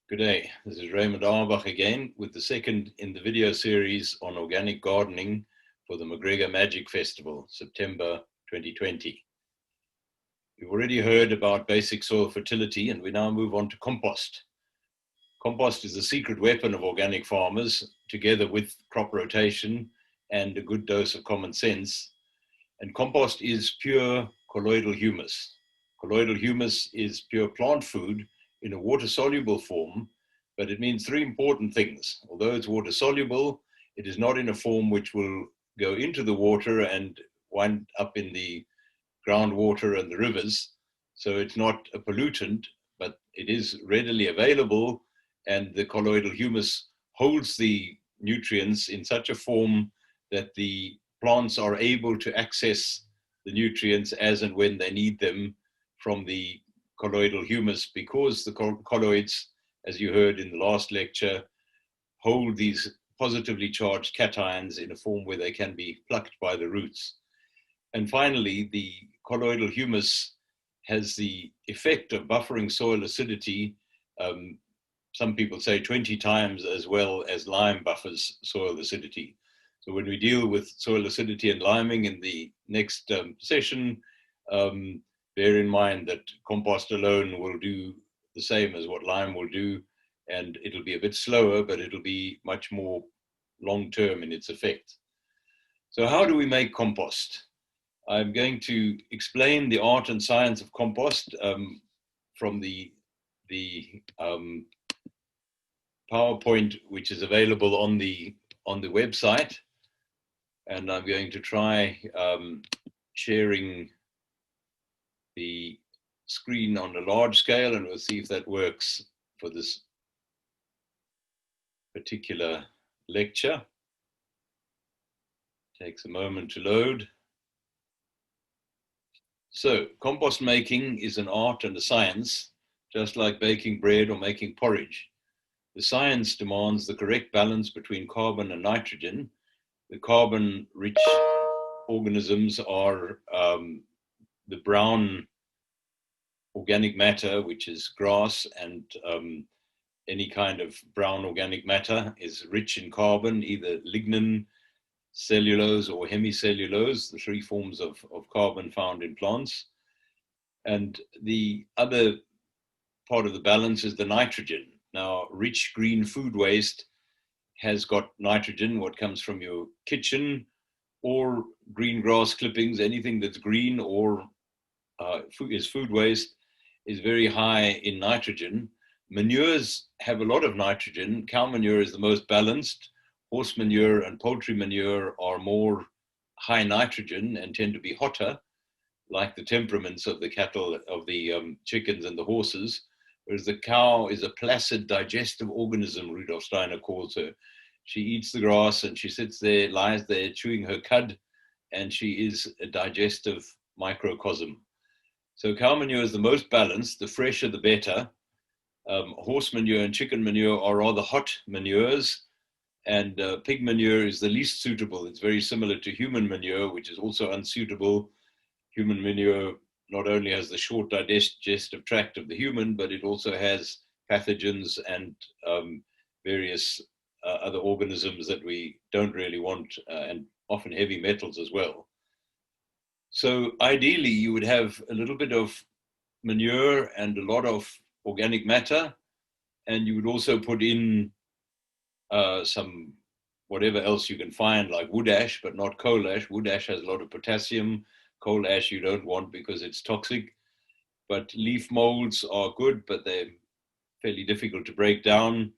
Good day. This is Raymond Auerbach again with the second in the video series on organic gardening for the McGregor Magic Festival, September 2020. You've already heard about basic soil fertility, and we now move on to compost. Compost is the secret weapon of organic farmers, together with crop rotation and a good dose of common sense. And compost is pure colloidal humus. Colloidal humus is pure plant food in a water-soluble form, but it means three important things. Although it's water-soluble, it is not in a form which will go into the water and wind up in the groundwater and the rivers. So it's not a pollutant, but it is readily available, and the colloidal humus holds the nutrients in such a form that the plants are able to access the nutrients as and when they need them from the colloidal humus, because the colloids, as you heard in the last lecture, hold these positively charged cations in a form where they can be plucked by the roots. And finally, the colloidal humus has the effect of buffering soil acidity. Some people say 20 times as well as lime buffers soil acidity. So when we deal with soil acidity and liming in the next session, bear in mind that compost alone will do the same as what lime will do, and it'll be a bit slower, but it'll be much more long-term in its effect. So how do we make compost? I'm going to explain the art and science of compost from the PowerPoint, which is available on the website, and I'm going to try sharing the screen on a large scale, and we'll see if that works for this particular lecture. Takes a moment to load. So, compost making is an art and a science, just like baking bread or making porridge. The science demands the correct balance between carbon and nitrogen. The carbon-rich organisms are the brown organic matter, which is grass, and any kind of brown organic matter is rich in carbon, either lignin, cellulose, or hemicellulose, the three forms of carbon found in plants. And the other part of the balance is the nitrogen. Now, rich green food waste has got nitrogen, what comes from your kitchen, or green grass clippings, anything that's green or is food waste, is very high in nitrogen. Manures have a lot of nitrogen. Cow manure is the most balanced. Horse manure and poultry manure are more high nitrogen and tend to be hotter, like the temperaments of the cattle, of the chickens and the horses, whereas the cow is a placid digestive organism, Rudolf Steiner calls her. She eats the grass and she sits there, lies there chewing her cud, and she is a digestive microcosm. So cow manure is the most balanced, the fresher the better. Horse manure and chicken manure are rather hot manures, and pig manure is the least suitable. It's very similar to human manure, which is also unsuitable. Human manure not only has the short digestive tract of the human, but it also has pathogens and various other organisms that we don't really want, and often heavy metals as well. So ideally, you would have a little bit of manure and a lot of organic matter, and you would also put in some whatever else you can find, like wood ash, but not coal ash. Wood ash has a lot of potassium. Coal ash you don't want because it's toxic. But leaf molds are good, but they're fairly difficult to break down.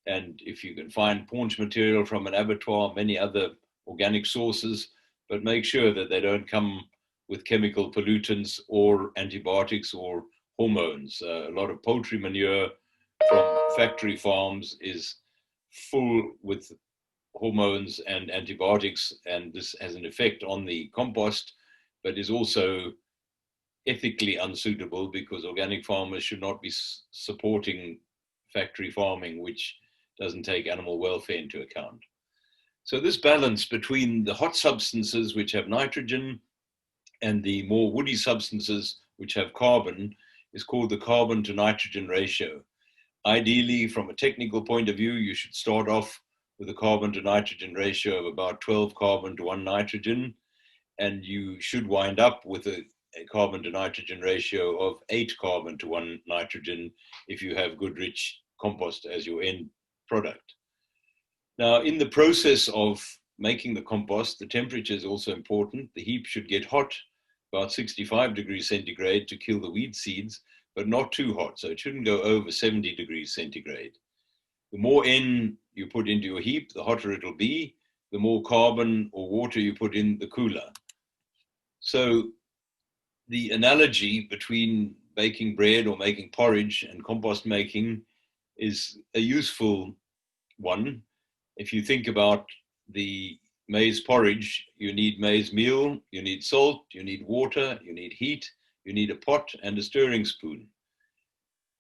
And if you can find paunch material from an abattoir, many other organic sources, but make sure that they don't come with chemical pollutants or antibiotics or hormones. A lot of poultry manure from factory farms is full with hormones and antibiotics, and this has an effect on the compost, but is also ethically unsuitable because organic farmers should not be supporting factory farming, which doesn't take animal welfare into account. So this balance between the hot substances, which have nitrogen, and the more woody substances, which have carbon, is called the carbon to nitrogen ratio. Ideally, from a technical point of view, you should start off with a carbon to nitrogen ratio of about 12 carbon to 1 nitrogen, and you should wind up with a carbon to nitrogen ratio of 8 carbon to 1 nitrogen if you have good rich compost as your end product. Now, in the process of making the compost, the temperature is also important. The heap should get hot, about 65 degrees centigrade, to kill the weed seeds, but not too hot, so it shouldn't go over 70 degrees centigrade. The more N you put into your heap, the hotter it'll be. The more carbon or water you put in, the cooler. So the analogy between baking bread or making porridge and compost making is a useful one. If you think about the maize porridge, you need maize meal, you need salt, you need water, you need heat, you need a pot and a stirring spoon.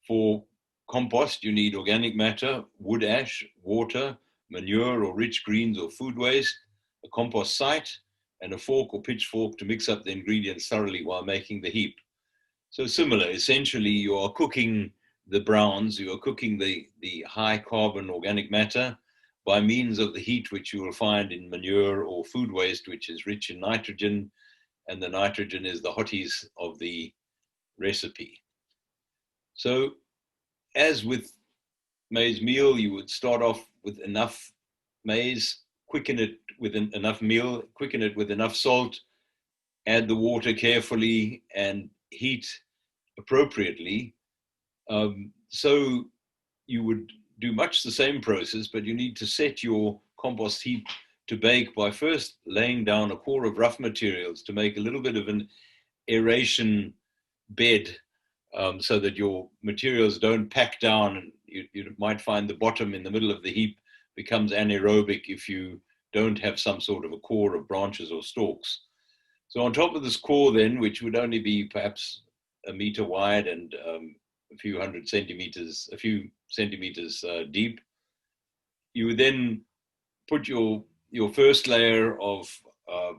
For compost, you need organic matter, wood ash, water, manure or rich greens or food waste, a compost site, and a fork or pitchfork to mix up the ingredients thoroughly while making the heap. So similar, essentially you are cooking the browns, you are cooking the high carbon organic matter by means of the heat which you will find in manure or food waste, which is rich in nitrogen, and the nitrogen is the hotties of the recipe. So as with maize meal, you would start off with enough maize, quicken it with enough meal, quicken it with enough salt, add the water carefully and heat appropriately. So you would do much the same process, but you need to set your compost heap to bake by first laying down a core of rough materials to make a little bit of an aeration bed, so that your materials don't pack down. You might find the bottom in the middle of the heap becomes anaerobic if you don't have some sort of a core of branches or stalks. So on top of this core then, which would only be perhaps a meter wide and a few centimeters deep, you would then put your first layer of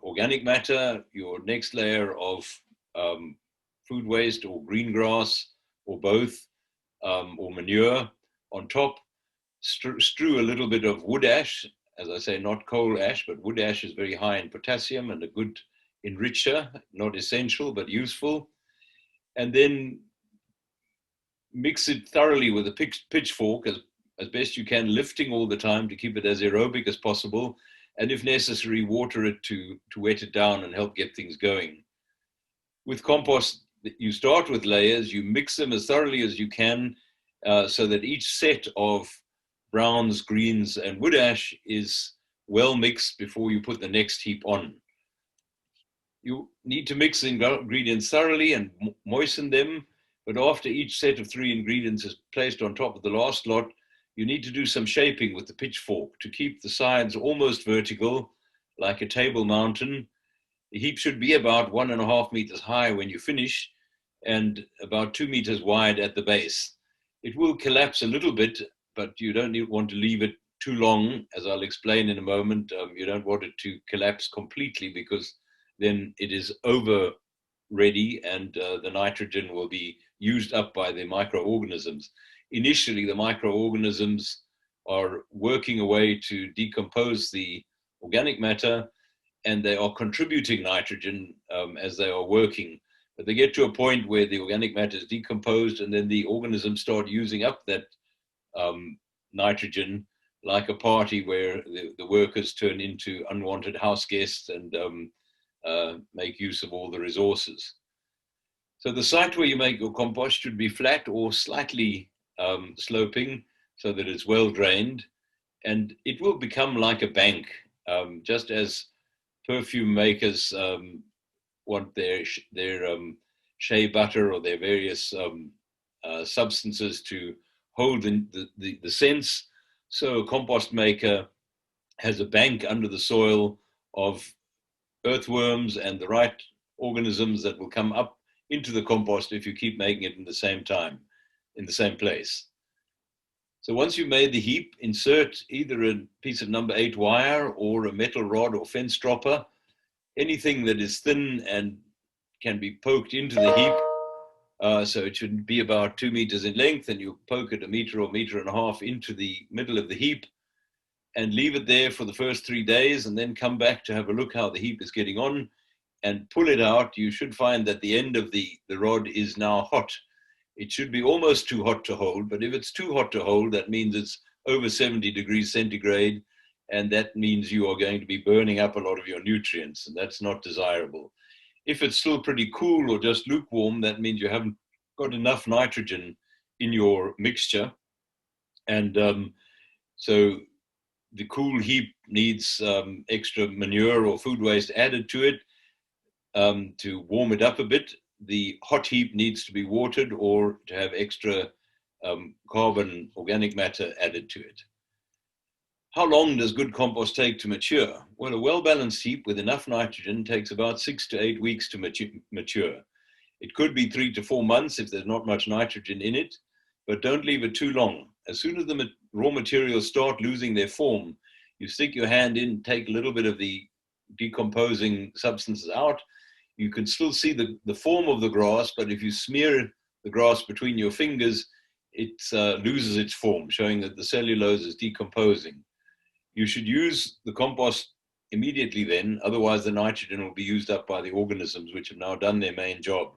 organic matter, your next layer of food waste or green grass or both, or manure on top. Strew a little bit of wood ash, as I say, not coal ash, but wood ash is very high in potassium and a good enricher, not essential, but useful. And then mix it thoroughly with a pitchfork as best you can, lifting all the time to keep it as aerobic as possible. And if necessary, water it to wet it down and help get things going. With compost, you start with layers, you mix them as thoroughly as you can, so that each set of browns, greens, and wood ash is well mixed before you put the next heap on. You need to mix the ingredients thoroughly and moisten them, but after each set of 3 ingredients is placed on top of the last lot, you need to do some shaping with the pitchfork to keep the sides almost vertical, like a table mountain. The heap should be about 1.5 meters high when you finish, and about 2 meters wide at the base. It will collapse a little bit, but you don't want to leave it too long. As I'll explain in a moment, you don't want it to collapse completely, because then it is over ready and the nitrogen will be used up by the microorganisms. Initially, the microorganisms are working away to decompose the organic matter, and they are contributing nitrogen as they are working. But they get to a point where the organic matter is decomposed, and then the organisms start using up that nitrogen, like a party where the workers turn into unwanted house guests and make use of all the resources. So the site where you make your compost should be flat or slightly sloping so that it's well drained, and it will become like a bank, just as perfume makers want their shea butter or their various substances to hold the scents. So a compost maker has a bank under the soil of earthworms and the right organisms that will come up into the compost if you keep making it in the same time, in the same place. So once you've made the heap, insert either a piece of number 8 wire or a metal rod or fence dropper, anything that is thin and can be poked into the heap So it should be about 2 meters in length, and you poke it 1 meter or 1.5 meters into the middle of the heap and leave it there for the first 3 days, and then come back to have a look how the heap is getting on and pull it out. You should find that the end of the rod is now hot. It should be almost too hot to hold, but if it's too hot to hold, that means it's over 70 degrees centigrade, and that means you are going to be burning up a lot of your nutrients, and that's not desirable. If it's still pretty cool or just lukewarm, that means you haven't got enough nitrogen in your mixture. And so the cool heap needs extra manure or food waste added to it to warm it up a bit. The hot heap needs to be watered or to have extra carbon organic matter added to it. How long does good compost take to mature? Well, a well-balanced heap with enough nitrogen takes about 6 to 8 weeks to mature. It could be 3 to 4 months if there's not much nitrogen in it, but don't leave it too long. As soon as the raw materials start losing their form, you stick your hand in, take a little bit of the decomposing substances out. You can still see the form of the grass, but if you smear the grass between your fingers, it loses its form, showing that the cellulose is decomposing. You should use the compost immediately then, otherwise the nitrogen will be used up by the organisms which have now done their main job.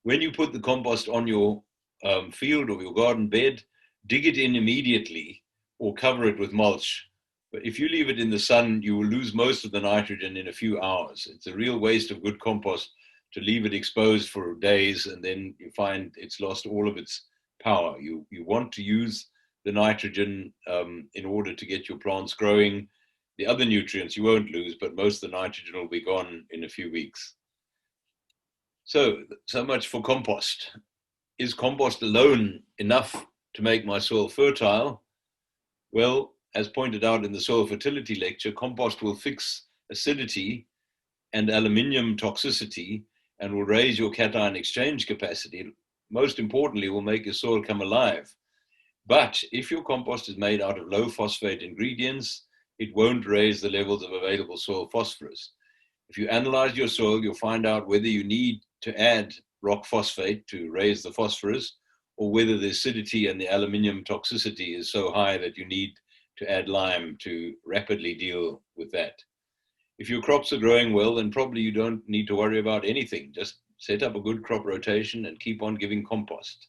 When you put the compost on your field or your garden bed, dig it in immediately or cover it with mulch. But if you leave it in the sun, you will lose most of the nitrogen in a few hours. It's a real waste of good compost to leave it exposed for days and then you find it's lost all of its power. You want to use the nitrogen in order to get your plants growing. The other nutrients you won't lose, but most of the nitrogen will be gone in a few weeks. So much for compost. Is compost alone enough to make my soil fertile? Well, as pointed out in the soil fertility lecture, compost will fix acidity and aluminium toxicity and will raise your cation exchange capacity. Most importantly, will make your soil come alive. But if your compost is made out of low phosphate ingredients, it won't raise the levels of available soil phosphorus. If you analyze your soil, you'll find out whether you need to add rock phosphate to raise the phosphorus, or whether the acidity and the aluminium toxicity is so high that you need to add lime to rapidly deal with that. If your crops are growing well, then probably you don't need to worry about anything. Just set up a good crop rotation and keep on giving compost.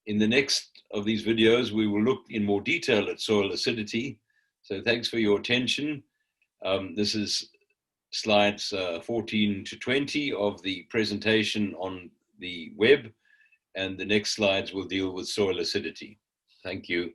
In the next of these videos, we will look in more detail at soil acidity. So thanks for your attention. This is slides 14 to 20 of the presentation on the web, and the next slides will deal with soil acidity. Thank you.